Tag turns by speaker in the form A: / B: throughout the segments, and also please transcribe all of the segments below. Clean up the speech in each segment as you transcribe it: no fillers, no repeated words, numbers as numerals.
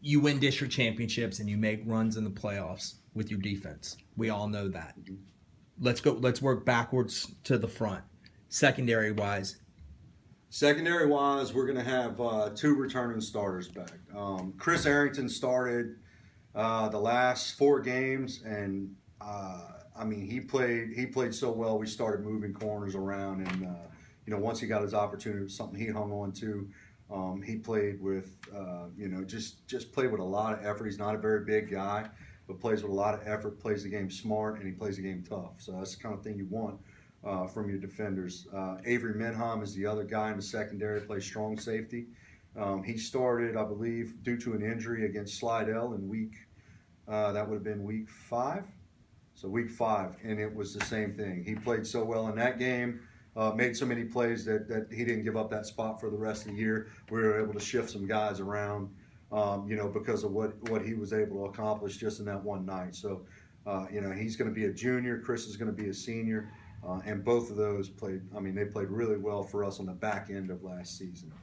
A: you win district championships and you make runs in the playoffs with your defense. We all know that. Let's go. Let's work backwards to the front. Secondary wise,
B: Secondary wise, we're going to have two returning starters back. Chris Arrington started the last 4 games, and I mean he played so well. We started moving corners around, and once he got his opportunity, it was something he hung on to. He played with just played with a lot of effort. He's not a very big guy, but plays with a lot of effort. Plays the game smart, and he plays the game tough. So that's the kind of thing you want from your defenders. Avery Menham is the other guy in the secondary, plays strong safety. He started, I believe, due to an injury against Slidell in that would have been week 5. So week 5, and it was the same thing. He played so well in that game, made so many plays that he didn't give up that spot for the rest of the year. We were able to shift some guys around, because of what he was able to accomplish just in that one night. So, he's going to be a junior. Chris is going to be a senior. And both of those played. I mean, they played really well for us on the back end of last season.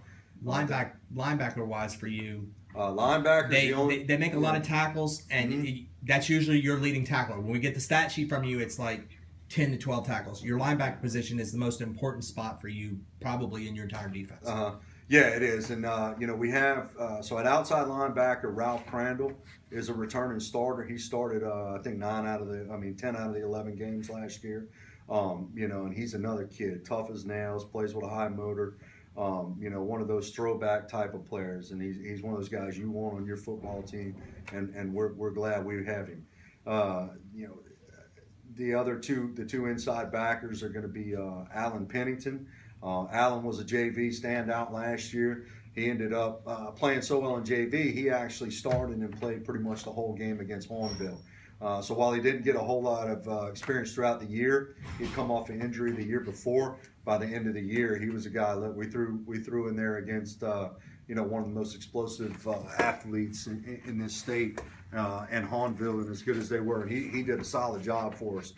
A: linebacker wise for you,
B: Linebackers,
A: they make a lot of tackles, and
B: Mm-hmm.
A: that's usually your leading tackler. When we get the stat sheet from you, it's like 10 to 12 tackles. Your linebacker position is the most important spot for you, probably in your entire defense.
B: Yeah, it is, and we have so at outside linebacker, Ralph Crandall is a returning starter. He started, I think 10 out of the 11 games last year. And he's another kid, tough as nails, plays with a high motor. One of those throwback type of players, and he's one of those guys you want on your football team, and we're glad we have him. The two inside backers are going to be Alan Pennington. Alan was a JV standout last year. He ended up playing so well in JV, he actually started and played pretty much the whole game against Hornville. So while he didn't get a whole lot of experience throughout the year, he'd come off an injury the year before. By the end of the year, he was a guy that we threw in there against one of the most explosive athletes in this state, and Hornville, and as good as they were, and he did a solid job for us.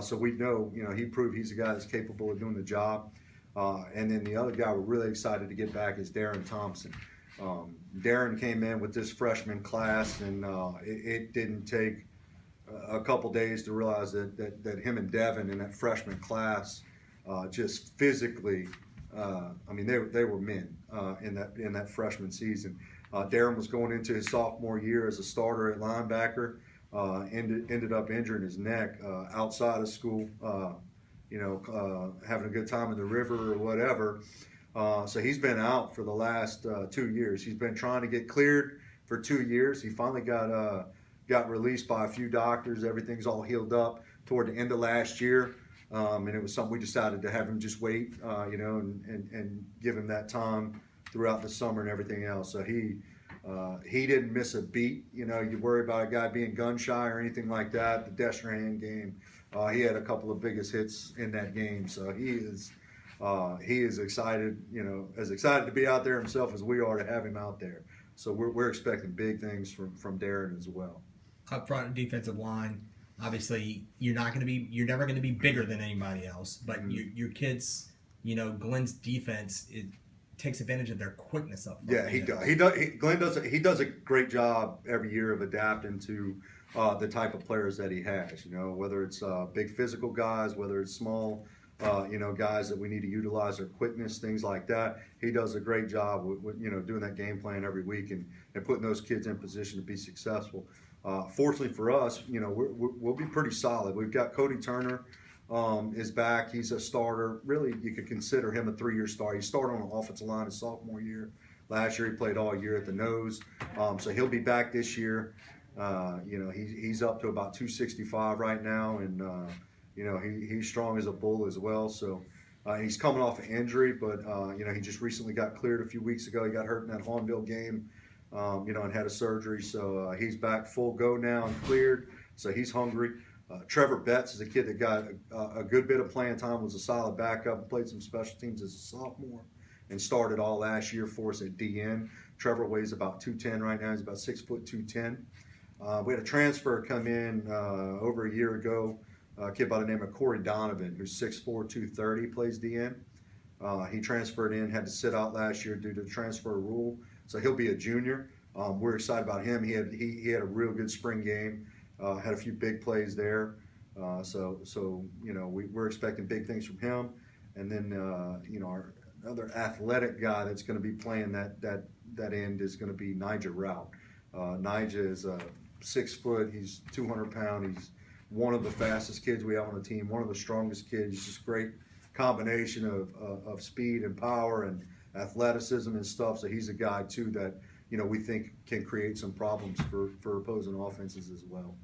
B: So we know he proved he's a guy that's capable of doing the job. And then the other guy we're really excited to get back is Darren Thompson. Darren came in with this freshman class, and it didn't take a couple days to realize that him and Devin in that freshman class just physically, they were men in that freshman season. Darren was going into his sophomore year as a starter at linebacker. Ended up injuring his neck outside of school. Having a good time in the river or whatever. So he's been out for the last 2 years. He's been trying to get cleared for 2 years. He finally got released by a few doctors. Everything's all healed up toward the end of last year. And it was something we decided to have him just wait, and give him that time throughout the summer and everything else. So he didn't miss a beat. You worry about a guy being gun shy or anything like that. The Destrehan game, he had a couple of biggest hits in that game. So he is excited, as excited to be out there himself as we are to have him out there. So we're expecting big things from Darren as well.
A: Up front and defensive line, obviously you're never going to be bigger than anybody else, but your kids, Glenn's defense, it takes advantage of their quickness up front.
B: Yeah, he does. Glenn does a great job every year of adapting to the type of players that he has. Whether it's big physical guys, whether it's small, guys that we need to utilize their quickness, things like that. He does a great job with doing that game plan every week and putting those kids in position to be successful. Fortunately for us, we'll be pretty solid. We've got Cody Turner is back. He's a starter. Really, you could consider him a 3-year starter. He started on the offensive line his sophomore year. Last year, he played all year at the nose. So he'll be back this year. He's up to about 265 right now, and he's strong as a bull as well. So he's coming off an injury, but he just recently got cleared a few weeks ago. He got hurt in that Hornville game, and had a surgery. So he's back full go now and cleared. So he's hungry. Trevor Betts is a kid that got a good bit of playing time, was a solid backup, played some special teams as a sophomore, and started all last year for us at DN. Trevor weighs about 210 right now. He's about 6 foot 210. We had a transfer come in over a year ago, a kid by the name of Corey Donovan, who's 6'4", 230, plays DN. He transferred in, had to sit out last year due to the transfer rule, so he'll be a junior. We're excited about him. He had a real good spring game. Had a few big plays there. So we're expecting big things from him. And then our other athletic guy that's going to be playing that end is going to be Nigel Rout. Nigel is 6 foot. He's 200 pound. He's one of the fastest kids we have on the team. One of the strongest kids. He's just great combination of speed and power and athleticism and stuff. So he's a guy too that we think can create some problems for opposing offenses as well.